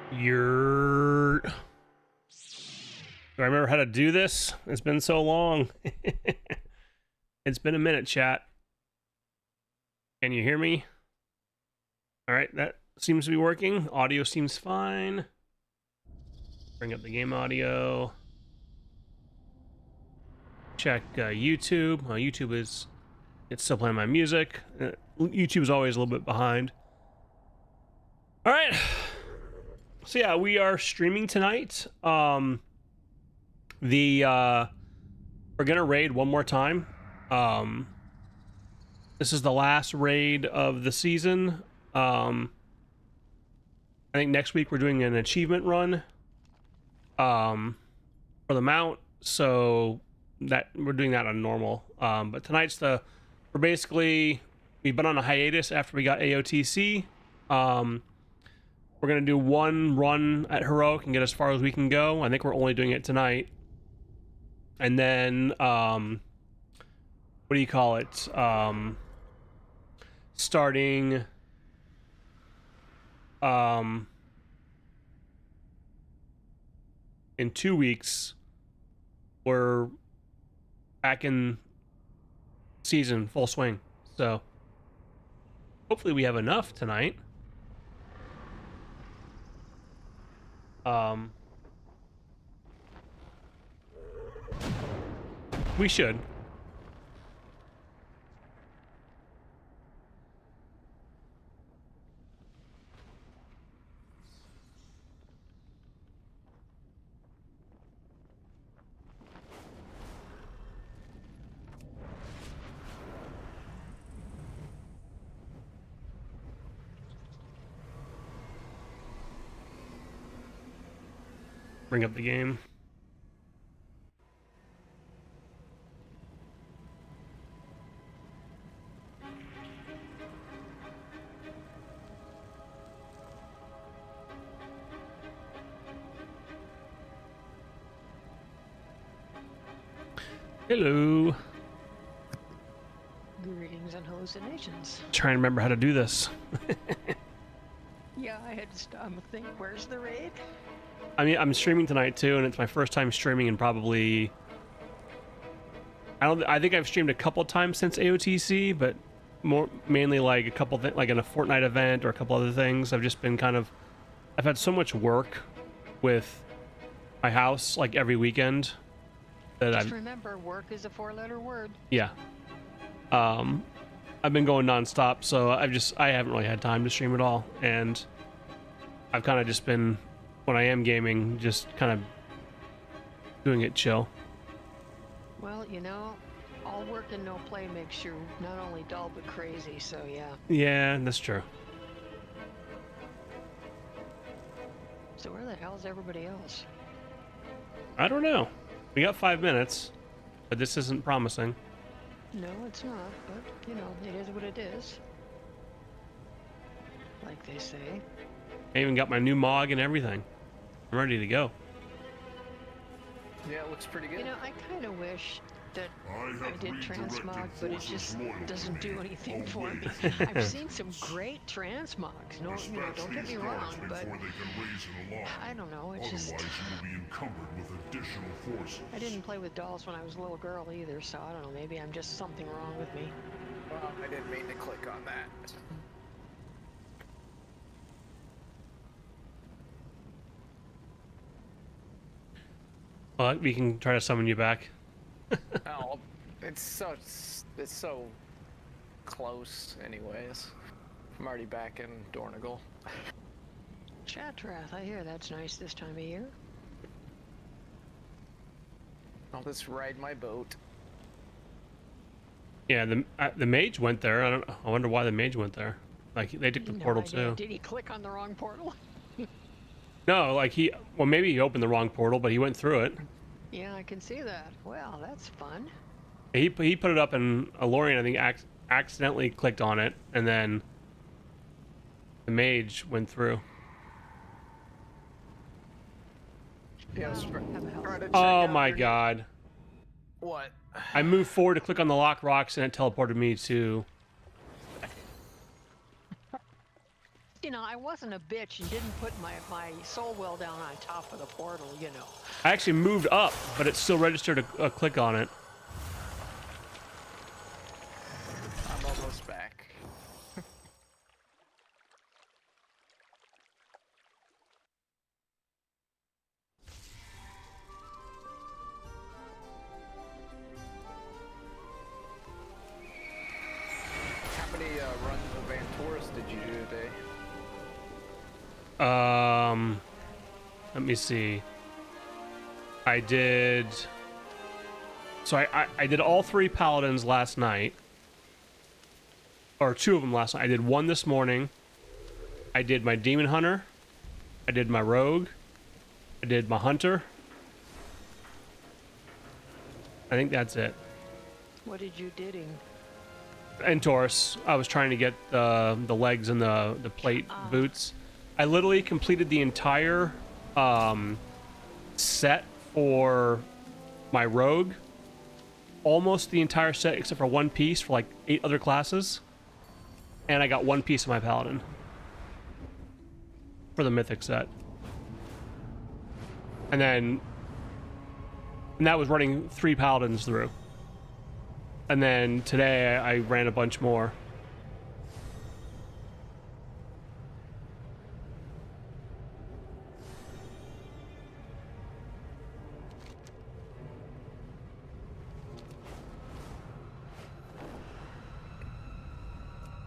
Do I remember how to do this? It's been so long. It's been a minute, chat. Can you hear me? All right, that seems to be working. Audio seems fine. Bring up the game audio. Check YouTube. YouTube it's still playing my music. YouTube's always a little bit behind. All right. So yeah, we are streaming tonight. We're gonna raid one more time. This is the last raid of the season. I think next week we're doing an achievement run for the mount, so that we're doing that on normal. But tonight's we've been on a hiatus after we got AOTC. We're gonna do one run at heroic and get as far as we can go. I think we're only doing it tonight, and then what do you call it? Starting in 2 weeks, we're back in season full swing. So hopefully we have enough tonight. We should. Bring up the game. Hello. Greetings and hallucinations. Trying to remember how to do this. Yeah, I had to stop and think, where's the raid? I mean, I'm streaming tonight too, and it's my first time streaming in probably... I think I've streamed a couple times since AOTC, but mainly like a couple like in a Fortnite event or a couple other things. I've just been I've had so much work with my house like every weekend that Just remember, work is a 4-letter word. Yeah. I've been going nonstop, so I haven't really had time to stream at all, and I've kind of just been, when I am gaming, just kind of doing it chill. Well, you know, all work and no play makes you not only dull but crazy, so yeah. Yeah, that's true. So where the hell's everybody else? I don't know. We got 5 minutes, but this isn't promising. No, it's not, but, you know, it is what it is. Like they say. I even got my new MOG and everything. I'm ready to go. Yeah, it looks pretty good. You know, I kind of wish that I did transmog, but it just doesn't do anything for me. I've seen some great transmogs. No, you know, don't get me wrong, but I don't know. It's just I didn't play with dolls when I was a little girl either, so I don't know. Maybe I'm just something wrong with me. Well, I didn't mean to click on that. Well, we can try to summon you back. Oh, it's so close anyways. I'm already back in Dornigal. Chatrath, I hear that's nice this time of year. I'll just ride my boat. Yeah, the mage went there. I wonder why the mage went there. Like, they took the portal too. Did he click on the wrong portal? No, like well, maybe he opened the wrong portal, but he went through it. Yeah, I can see that. Well, that's fun. He put it up, and Lorian, I think, accidentally clicked on it, and then the mage went through. Yeah, I was trying to check Oh out my your- god. What? I moved forward to click on the lock rocks, and it teleported me to... you know, I wasn't a bitch and didn't put my soul well down on top of the portal, you know. I actually moved up, but it still registered a click on it. I'm almost back. How many runs of Van Taurus did you do today? Let me see. I did. So I did all 3 paladins last night, or 2 of them last night. I did 1 this morning. I did my demon hunter. I did my rogue. I did my hunter. I think that's it. What did you didding? And Taurus. I was trying to get the legs and the plate boots. I literally completed the entire set for my rogue. Almost the entire set except for 1 piece for like 8 other classes. And I got 1 piece of my paladin for the mythic set. And that was running 3 paladins through. And then today I ran a bunch more.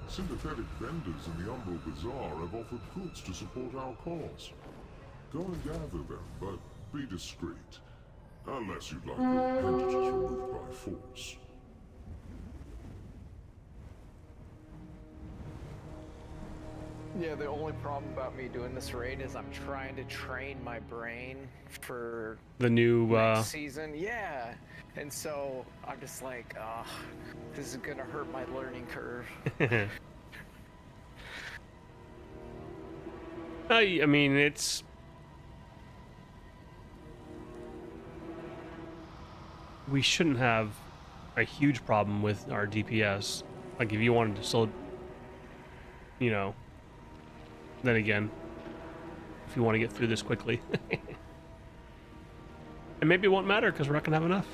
Sympathetic vendors in the Umbral Bazaar have offered goods to support our cause. Go and gather them, but be discreet. Unless you'd like your appendages removed by force. Yeah, the only problem about me doing this raid is I'm trying to train my brain for The new next season. Yeah, and so I'm just like, oh, this is gonna hurt my learning curve. I mean, it's... We shouldn't have a huge problem with our DPS. Like, if you wanted to still... You know... Then again, if you want to get through this quickly. And maybe it won't matter, because we're not going to have enough.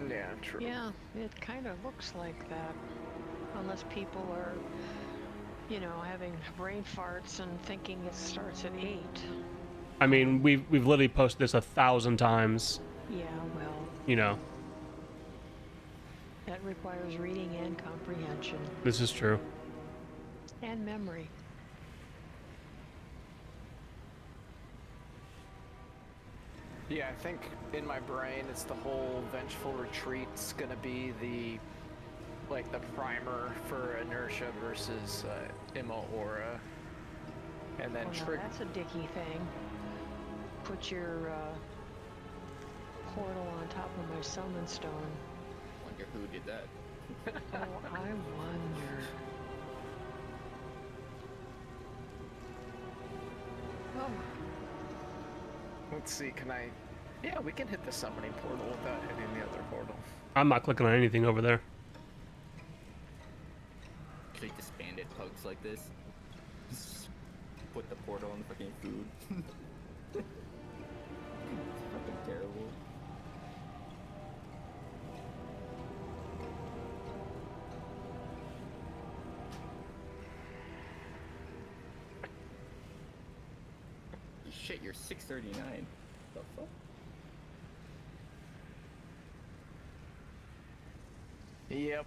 Yeah, true. Yeah, it kind of looks like that. Unless people are, you know, having brain farts and thinking it starts at 8. I mean, we've literally posted this 1,000 times. Yeah, well, You know, that requires reading and comprehension. this is true. And memory. Yeah, I think in my brain it's the whole Vengeful Retreat's gonna be the primer for Inertia versus Immo Aura. And then Oh, no, trigger. that's a dicky thing. Put your portal on top of my summon stone. Wonder who did that. Oh, I wonder. Oh, Let's see, can I... Yeah, we can hit the summoning portal without hitting the other portal. I'm not clicking on anything over there. Actually disbanded pugs like this. Just put the portal in fucking food. It's fucking terrible. Shit, you're 639. The fuck? Yep,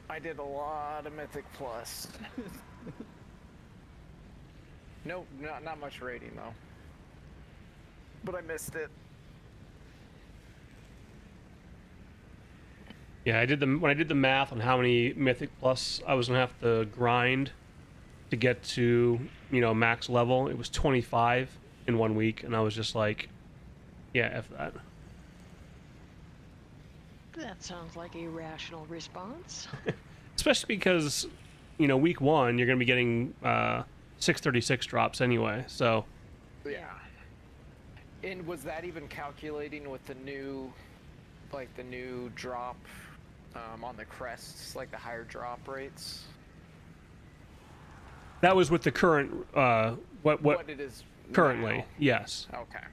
I did a lot of Mythic Plus. Nope, not much raiding though. But I missed it. Yeah, when I did the math on how many Mythic Plus I was gonna have to grind to get to, you know, max level, it was 25 in 1 week, and I was just like, yeah, F that. that sounds like a rational response. Especially because, you know, week 1 you're gonna be getting 636 drops anyway, so Yeah. And was that even calculating with the new, the new drop on the crests, like the higher drop rates? That was with the current What it is currently, now. yes. Okay.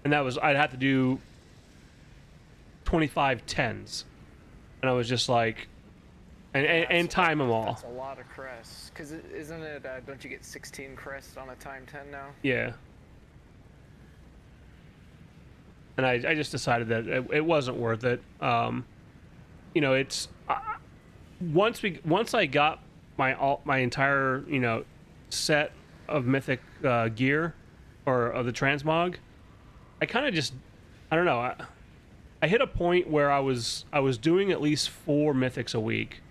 And that was, I'd have to do 25 tens. And I was just like, and time them all. That's a lot of crests. Because isn't it, don't you get 16 crests on a time 10 now? Yeah. And I just decided that it wasn't worth it. You know, it's once I got my entire, you know, set of mythic gear or of the transmog, I kind of just, I don't know. I hit a point where I was doing at least 4 mythics a week,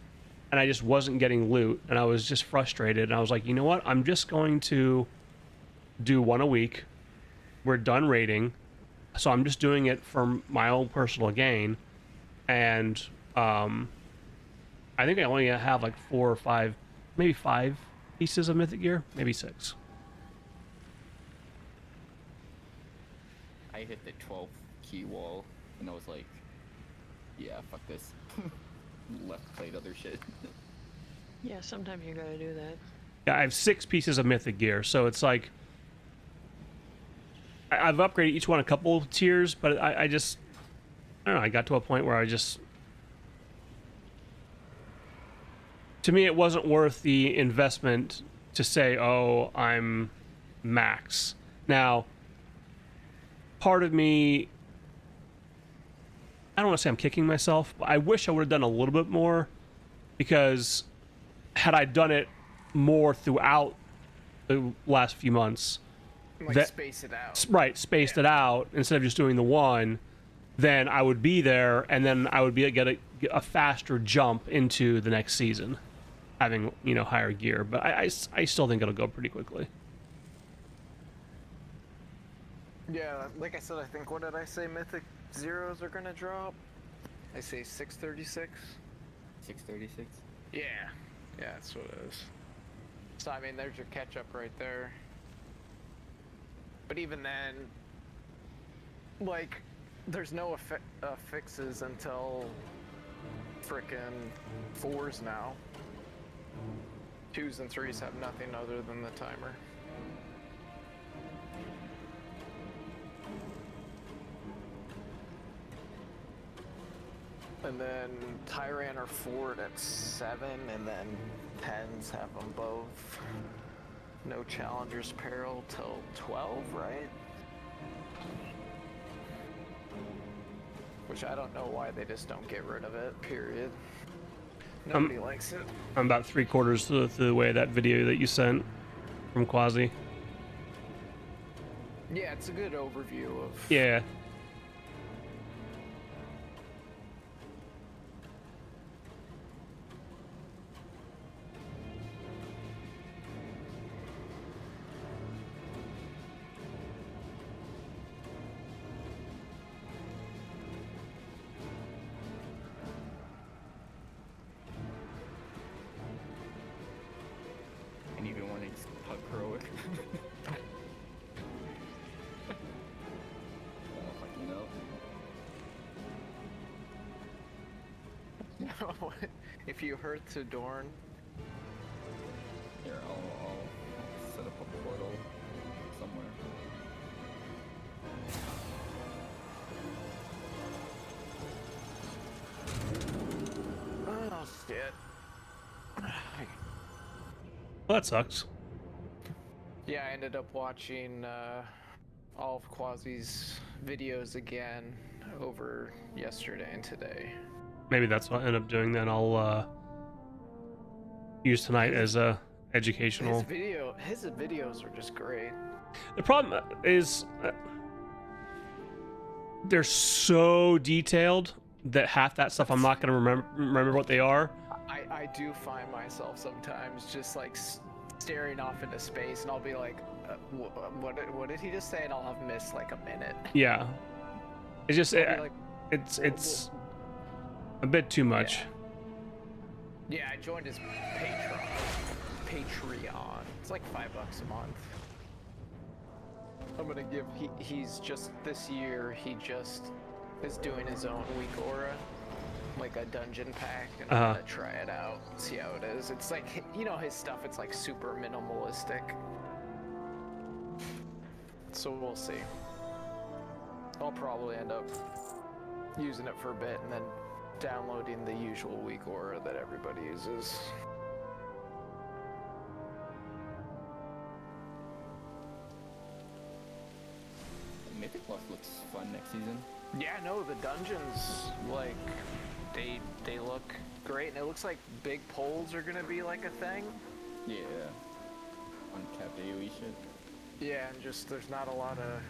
and I just wasn't getting loot, and I was just frustrated. And I was like, you know what? I'm just going to do 1 a week. We're done raiding, so I'm just doing it for my own personal gain. And I think I only have like 4 or 5, maybe 5 pieces of mythic gear, maybe 6. I hit the 12 key wall, and I was like, yeah, fuck this. Played other shit. Yeah, sometimes you gotta do that. Yeah, I have 6 pieces of mythic gear, so it's like I've upgraded each one a couple of tiers, but I just, I don't know, I got to a point where I just, to me, it wasn't worth the investment to say, oh, I'm max. Now, part of me, I don't want to say I'm kicking myself, but I wish I would have done a little bit more, because had I done it more throughout the last few months, Like space it out. right, spaced it out instead of just doing the one, then I would be there, and then I would be get a faster jump into the next season, having, you know, higher gear. But I still think it'll go pretty quickly. Yeah, like I said, I think, what did I say? Mythic zeros are gonna drop. I say 636. 636. Yeah, yeah, that's what it is. So I mean, there's your catch up right there. But even then, like, there's no fixes until frickin' 4s now. 2s and 3s have nothing other than the timer. And then Tyran are forward at 7, and then 10s have them both. No Challenger's Peril till 12, right? Which I don't know why they just don't get rid of it, period. Nobody likes it. I'm about 3/4 through the way that video that you sent from Quasi. Yeah, it's a good overview of... Yeah. And even when it's hug heroic. If you hurt to Dorn, Here, I'll set up a portal somewhere. oh shit. Well, that sucks. Yeah, I ended up watching all of Quasi's videos again over yesterday and today. Maybe that's what I end up doing. Then I'll use tonight as a educational. His videos are just great. The problem is they're so detailed that half that stuff I'm not going to remember what they are. I do find myself sometimes just like staring off into space, and I'll be like, what did he just say? And I'll have missed like a minute. Yeah, it's just Like, it's a bit too much. yeah, I joined his Patreon. It's like $5 a month. I'm gonna give. He's just this year. He just is doing his own week aura. like a dungeon pack, and I'm gonna try it out, see how it is. It's like, you know, his stuff, it's like super minimalistic. So we'll see. I'll probably end up using it for a bit and then downloading the usual week aura that everybody uses. Mythic Plus looks fun next season. Yeah, no, the dungeons, like, they look great, and it looks like big polls are gonna be like a thing. Yeah. Uncapped AoE shit. Yeah, and just there's not a lot of,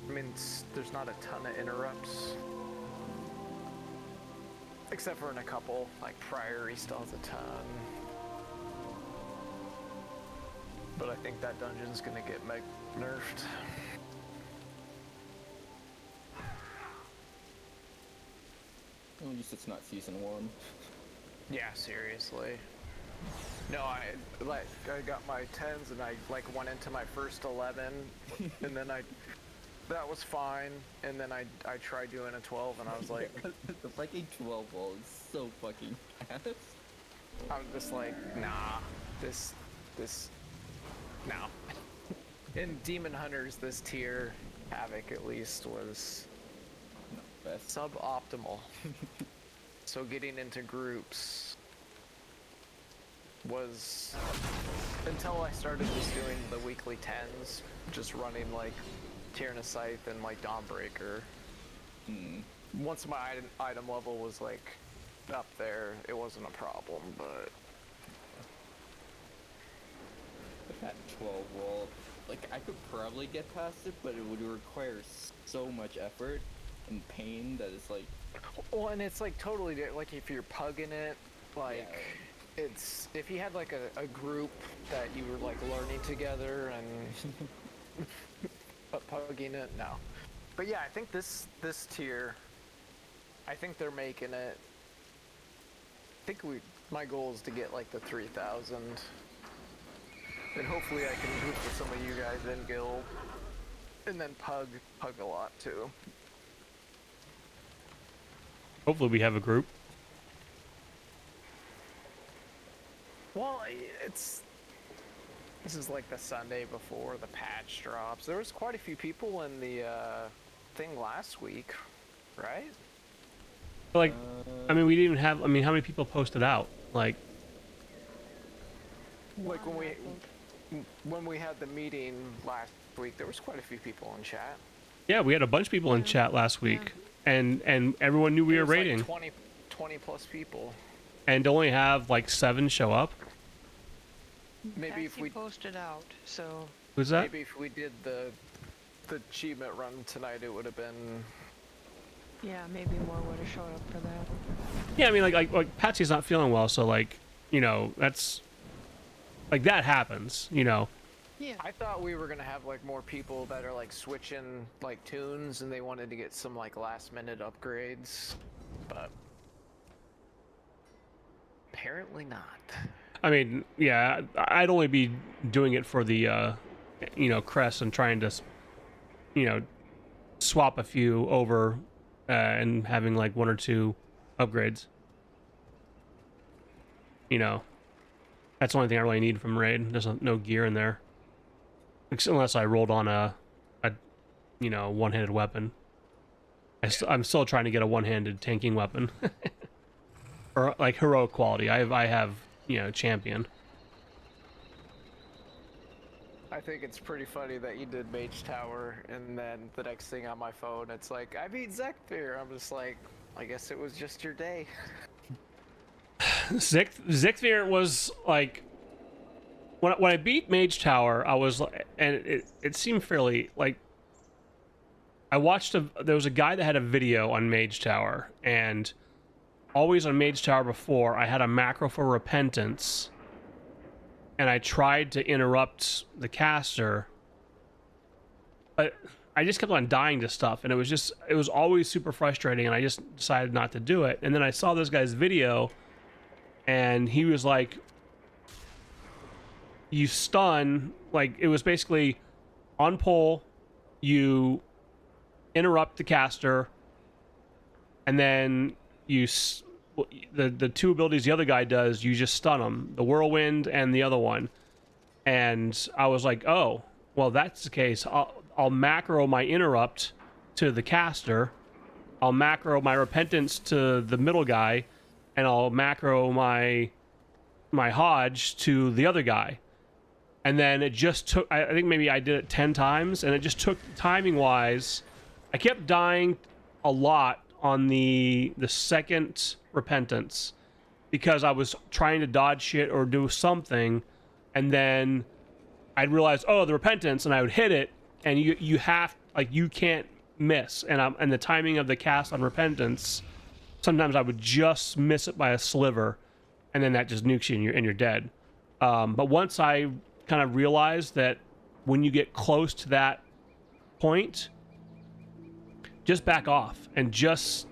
I mean, there's not a ton of interrupts. Except for in a couple, like Priory still has a ton. But I think that dungeon's gonna get nerfed. At least it's not season 1. Yeah, seriously. No, I got my 10s and I like went into my first 11 and then that was fine, and then I tried doing a 12 and I was like the fucking 12 wall is so fucking ass. I was just like, nah, this no. In Demon Hunters, this tier Havoc at least was Best. suboptimal. So getting into groups was, until I started just doing the weekly 10s, just running like Tyrannus Scythe and like Dawnbreaker. Once my item level was like up there, it wasn't a problem, but That 12 wall, like I could probably get past it, but it would require so much effort and pain that it's like. well, and it's like totally like if you're pugging it, like it's if you had like a group that you were like learning together and but pugging it, no. But yeah, I think this tier, I think they're making it. I think my goal is to get like the 3,000, and hopefully I can group with some of you guys in guild, and then pug a lot too. Hopefully we have a group. Well, this is like the Sunday before the patch drops. There was quite a few people in the thing last week, right? Like, I mean, we didn't even have. I mean, how many people posted out? Like Like when we had the meeting last week, there was quite a few people in chat. yeah, we had a bunch of people in chat last week, and everyone knew we were It was raiding. like 20 plus people. And to only have like 7 show up. Maybe if Patsy we posted out, so Who's that? maybe if we did the achievement run tonight, it would have been. yeah, maybe more would have showed up for that. Yeah, I mean, like Patsy's not feeling well, so like, you know, that's like that happens, you know. Yeah. I thought we were gonna have like more people that are like switching like tunes and they wanted to get some like last minute upgrades, but apparently not. I mean, yeah, I'd only be doing it for the, you know, crest and trying to, you know, swap a few over and having like 1 or 2 upgrades. You know, that's the only thing I really need from raid. There's no gear in there, unless I rolled on a you know, one-handed weapon. I'm still trying to get a one-handed tanking weapon, or like heroic quality. I have you know, champion. I think it's pretty funny that you did Mage Tower and then the next thing on my phone, it's like, I beat Zekthir. I'm just like, I guess it was just your day. Zekthir was like, when I beat Mage Tower, I was, and it seemed fairly like, I watched there was a guy that had a video on Mage Tower, and always on Mage Tower before, I had a macro for repentance, and I tried to interrupt the caster, but I just kept on dying to stuff, and it was always super frustrating, and I just decided not to do it. And then I saw this guy's video, and he was like, you stun, like, it was basically on pull, you interrupt the caster, and then you the two abilities the other guy does, you just stun him, the whirlwind and the other one. And I was like, oh, well, that's the case. I'll macro my interrupt to the caster. I'll macro my repentance to the middle guy, and I'll macro my Hodge to the other guy. And then it just took, I think maybe I did it 10 times, and it just took, timing wise, I kept dying a lot on the second repentance because I was trying to dodge shit or do something, and then I'd realize, oh, the repentance, and I would hit it, and you have, like, you can't miss. And the timing of the cast on repentance, sometimes I would just miss it by a sliver, and then that just nukes you and you're dead. But once I kind of realized that when you get close to that point, just back off and just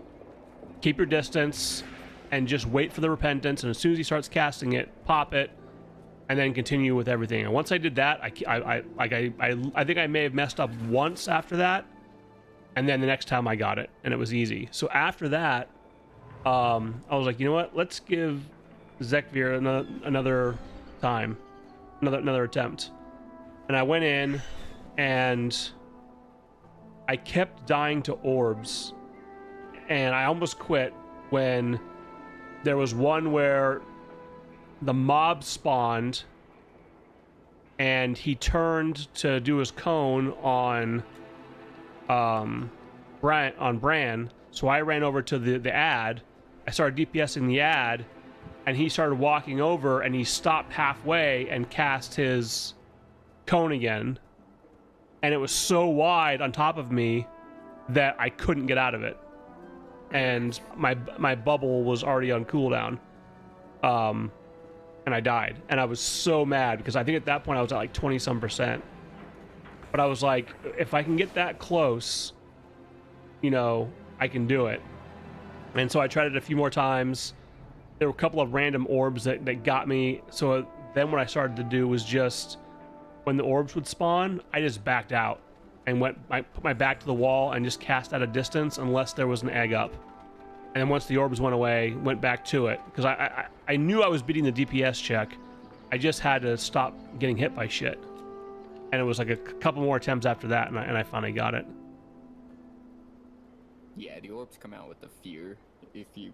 keep your distance and just wait for the repentance, and as soon as he starts casting it, pop it, and then continue with everything. And once I did that, I think I may have messed up once after that, and then the next time I got it, and it was easy. So after that, I was like, you know what? Let's give Zekvir another time, another attempt. And I went in, and I kept dying to orbs, and I almost quit when there was one where the mob spawned, and he turned to do his cone on Bran. So I ran over to the ad. I started DPSing the ad, and he started walking over, and he stopped halfway and cast his cone again. And it was so wide on top of me that I couldn't get out of it. And my bubble was already on cooldown. And I died. And I was so mad because I think at that point I was at like 20-some%. But I was like, if I can get that close, you know, I can do it. And so I tried it a few more times. There were a couple of random orbs that got me. So then what I started to do was just, when the orbs would spawn, I just backed out and put my back to the wall and just cast at a distance unless there was an egg up. And then once the orbs went away, went back to it. Because I knew I was beating the DPS check. I just had to stop getting hit by shit. And it was like a couple more attempts after that, and I finally got it. Yeah, the orbs come out with the fear. If you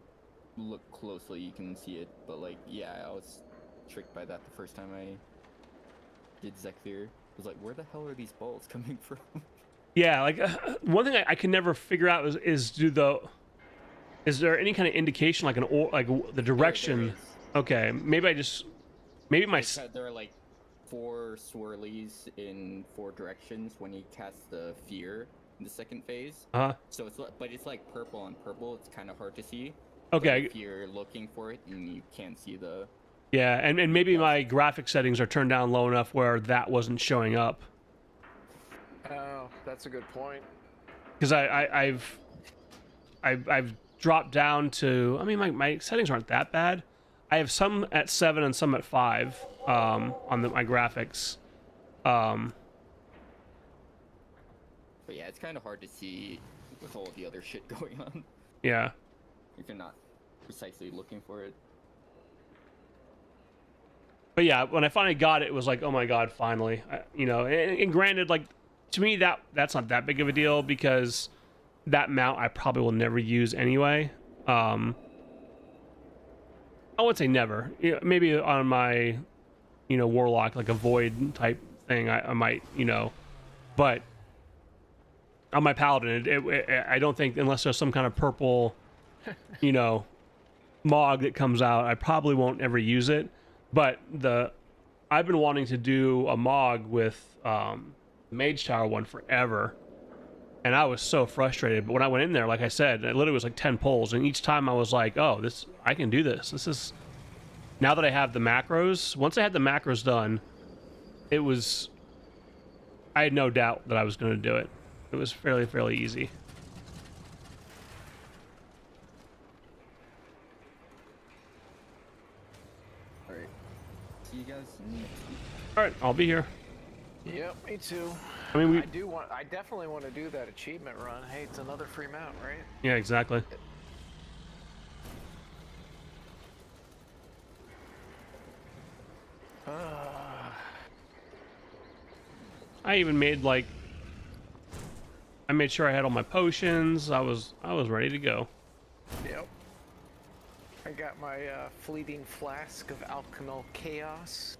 look closely, you can see it. But like, yeah, I was tricked by that the first time I did Zekvir. I was like, where the hell are these balls coming from? Yeah, like one thing I can never figure out is is there any kind of indication, like the direction? Okay, maybe There are like 4 swirlies in 4 directions when he casts the fear in the second phase. So it's like purple on purple. It's kind of hard to see. Okay. But if you're looking for it and you can't see the. Yeah, and maybe my graphic settings are turned down low enough where that wasn't showing up. Oh, that's a good point. Because I've dropped down to, I mean, my settings aren't that bad. I have some at 7 and some at 5 on my graphics. But yeah, it's kind of hard to see with all the other shit going on Yeah. if you're not precisely looking for it. But yeah, when I finally got it, it was like, oh my god, finally. And granted, like, to me, that's not that big of a deal because that mount I probably will never use anyway. I would say never. Maybe on my, warlock, like a void type thing, I might, but on my paladin, I don't think, unless there's some kind of purple, Mog that comes out, I probably won't ever use it. But I've been wanting to do a Mog with Mage Tower one forever, and I was so frustrated. But when I went in there, like I said, it literally was like 10 pulls, and each time I was like, oh, I can do this. This is, now that I have the macros, once I had the macros done, I had no doubt that I was going to do it. It was fairly easy. Alright. See you guys next week. Alright, I'll be here. Yep, me too. I mean, I definitely want to do that achievement run. Hey, it's another free mount, right? Yeah, exactly. I even made like, I made sure I had all my potions. I was ready to go. Yep. I got my fleeting flask of alchemical chaos.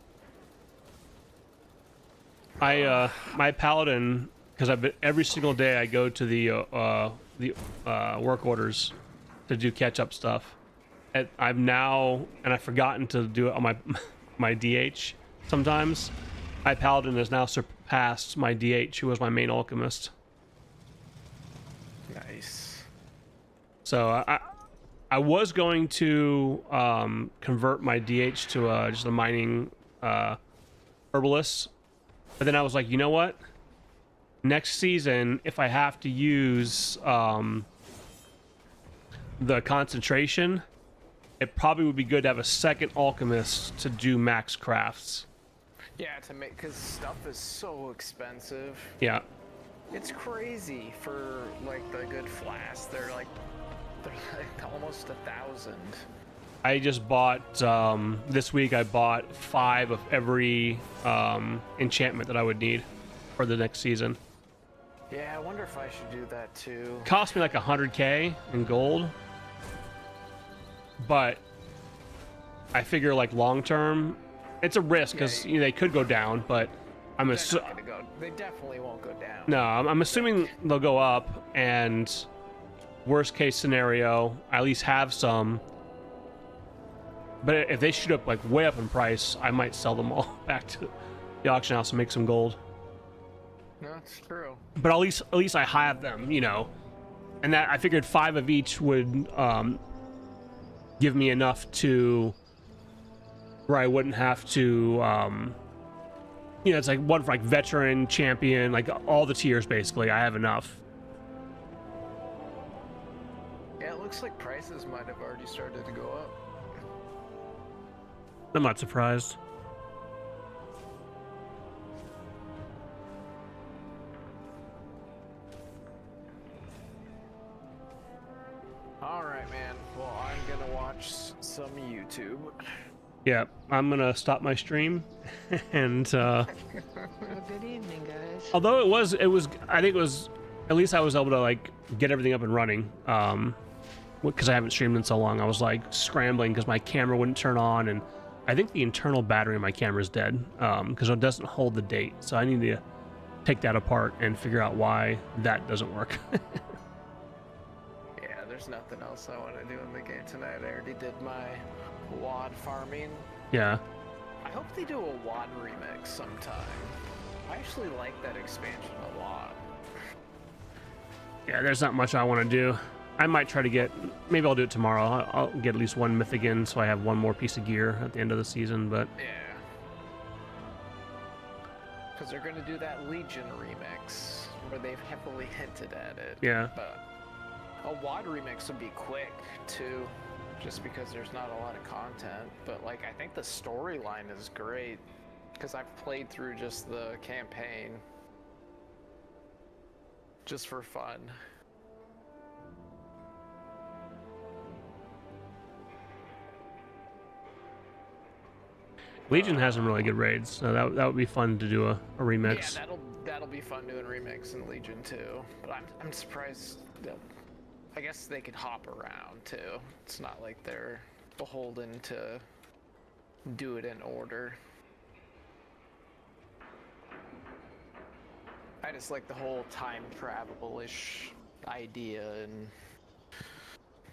My paladin, because I've been every single day I go to the work orders to do catch up stuff. And I've forgotten to do it on my my DH sometimes. My paladin has now surpassed my DH, who was my main alchemist. Nice. So I was going to convert my DH to just a mining herbalist, but then I was like, you know what? Next season, if I have to use the concentration, it probably would be good to have a second alchemist to do max crafts. Yeah, to make, because stuff is so expensive. Yeah. It's crazy for like the good flasks. They're like almost 1,000. I just bought this week. I bought 5 of every enchantment that I would need for the next season. Yeah, I wonder if I should do that too. Cost me like 100k in gold, but I figure like long term, it's a risk because Yeah, they could go down. But I'm They're not gonna go. They definitely won't go down. no, I'm assuming they'll go up. And worst case scenario, I at least have some. But if they shoot up like way up in price, I might sell them all back to the auction house and make some gold. No, it's true. But at least I have them, and that I figured 5 of each would give me enough to where I wouldn't have to it's like one for like veteran, champion, like all the tiers basically. I have enough. Yeah, it looks like prices might have already started to go up. I'm not surprised. All right, man. Well, I'm gonna watch some YouTube. Yeah, I'm gonna stop my stream and Well, good evening, guys. although it was I think it was, at least I was able to like get everything up and running because I haven't streamed in so long. I was like scrambling because my camera wouldn't turn on, and I think the internal battery in my camera is dead because it doesn't hold the date, so I need to take that apart and figure out why that doesn't work. Yeah, there's nothing else I want to do in the game tonight. I already did my WAD farming. Yeah. I hope they do a WAD remix sometime. I actually like that expansion a lot. Yeah, there's not much I want to do. I might try to get, maybe I'll do it tomorrow. I'll get at least 1 myth again, so I have 1 more piece of gear at the end of the season, but... Yeah. Because they're going to do that Legion remix, where they've heavily hinted at it. Yeah. But a WAD remix would be quick, too, just because there's not a lot of content. But, like, I think the storyline is great, because I've played through just the campaign, just for fun. Legion has some really good raids, so that would be fun to do a remix. Yeah, that'll be fun doing remix in Legion too. But I'm surprised. I guess they could hop around too. It's not like they're beholden to do it in order. I just like the whole time travel-ish idea, and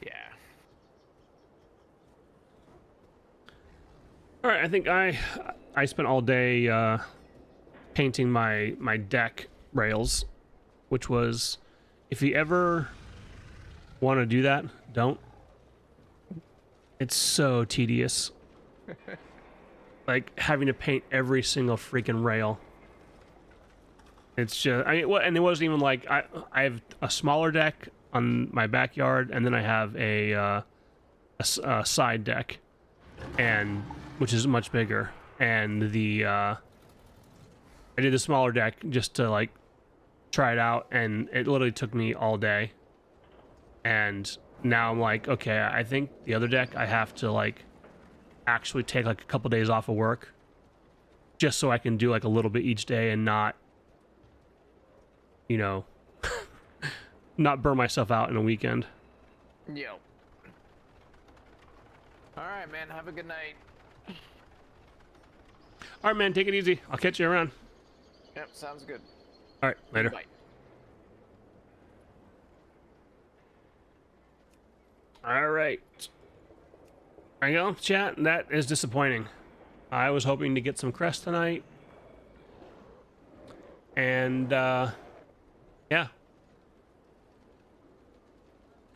yeah. All right, I think I spent all day painting my deck rails, which was, if you ever want to do that, don't. It's so tedious. Like having to paint every single freaking rail. It's just, and it wasn't even like I have a smaller deck on my backyard, and then I have a side deck, and which is much bigger. And I did the smaller deck just to like try it out, and it literally took me all day. And now I'm like, okay, I think the other deck I have to like actually take like a couple days off of work just so I can do like a little bit each day and not, you know, not burn myself out in a weekend. Yo. All right, man. Have a good night. All right, man, take it easy. I'll catch you around. Yep, sounds good. All right, later. Bye. All right. There you go, chat. That is disappointing. I was hoping to get some crest tonight. And, yeah.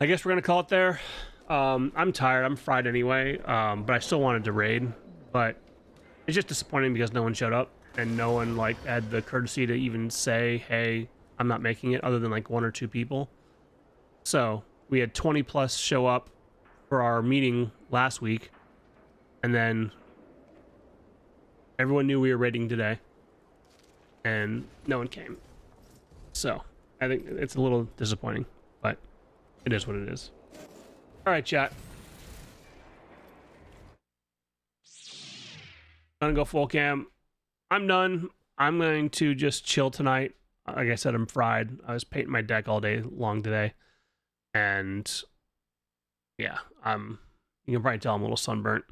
I guess we're going to call it there. I'm tired. I'm fried anyway. But I still wanted to raid. But it's just disappointing because no one showed up. And no one, like, had the courtesy to even say, hey, I'm not making it, other than, like, 1 or 2 people. So, we had 20 plus show up for our meeting last week. And then everyone knew we were raiding today. And no one came. So, I think it's a little disappointing. But it is what it is. Alright, chat. Gonna go full cam. I'm done. I'm going to just chill tonight. Like I said, I'm fried. I was painting my deck all day long today. And yeah, you can probably tell I'm a little sunburnt.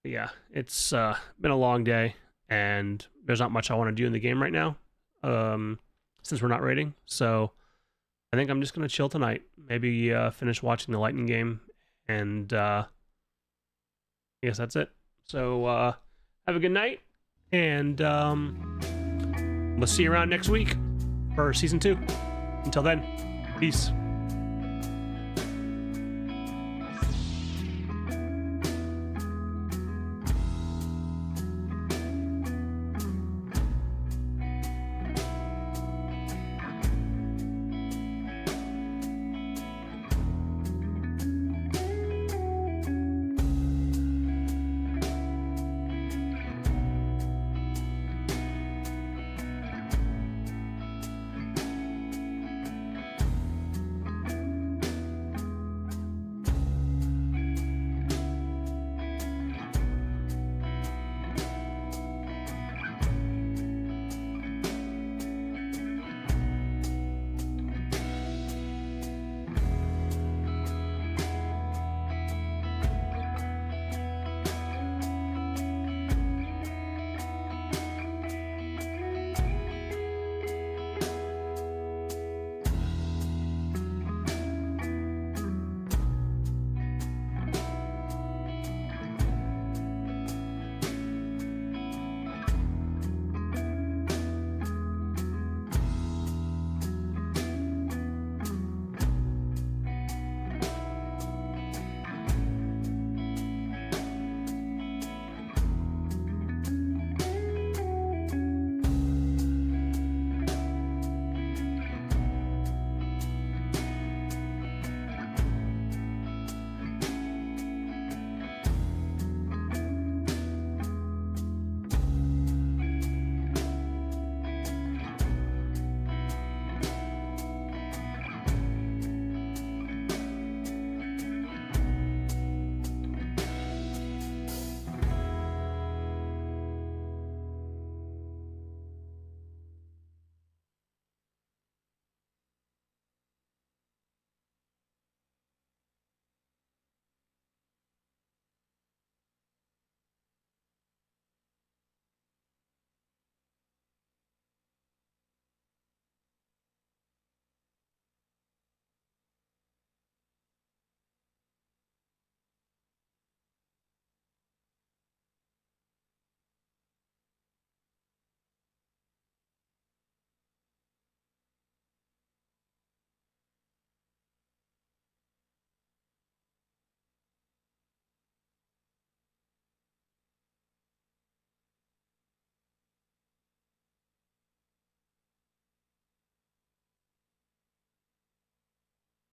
But yeah, it's been a long day, and there's not much I want to do in the game right now, since we're not raiding. So I think I'm just gonna chill tonight. Maybe finish watching the Lightning game, and I guess that's it. So have a good night, and we'll see you around next week for season 2. Until then, peace.